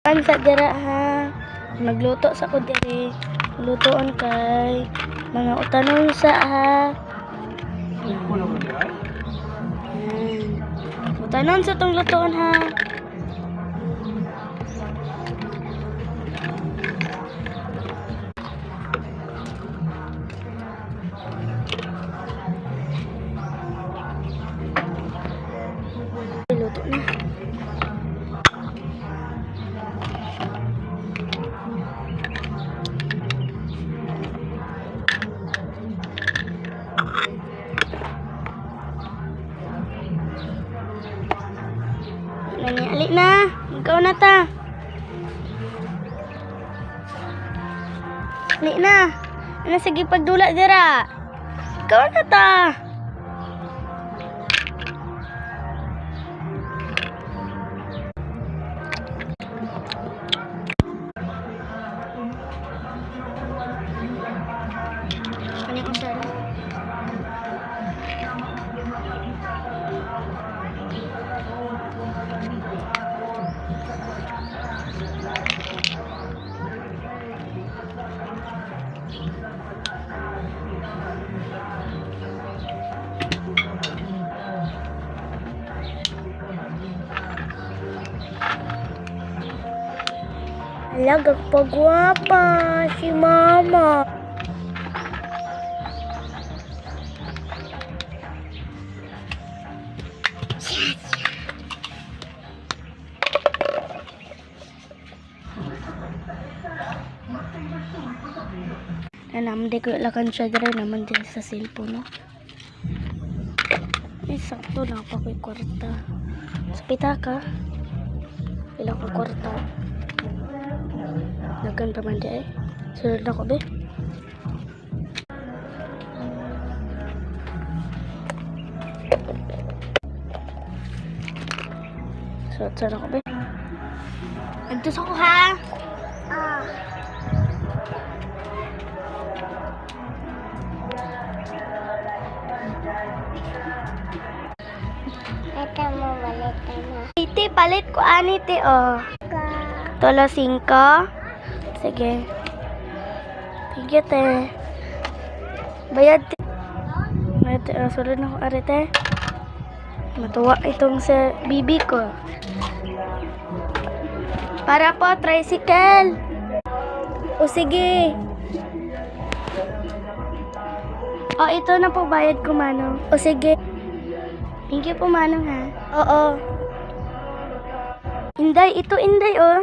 Sa dira ha. Nagluto sa ko diri. Lutoon kay mga utanon sa ha. Utanon sa tong lutoon ha. Luto na. Alik na. Ikaw na ta. Alik na. Ano sige pagdula dira. Ikaw na ta. Ano yung usara? Ala, gagpagwapa si mama. Naman di ko ilakan siya dira naman din sa cellphone, no? Ay, sakto na pa ko'y kwarta. Sa pitaka. Ilang ko kwarta. Nagan pa man di ay. Sunod na ko, be. Sunod na ko, be. Nagtus ako, ha? Ito mo, balit ka na. Iti, palit ko ani, ti, oh. Tolo 5. Sige. Sige, te. Bayad, te. Bayad, te. Sulod na ko, arete. Matuwa itong sa bibi ko. Para po, tricycle. O, sige. O, ito na po bayad ko, Manong. O, sige. Thank you po, Manong, ha? Oo. Inday, ito Inday, oh.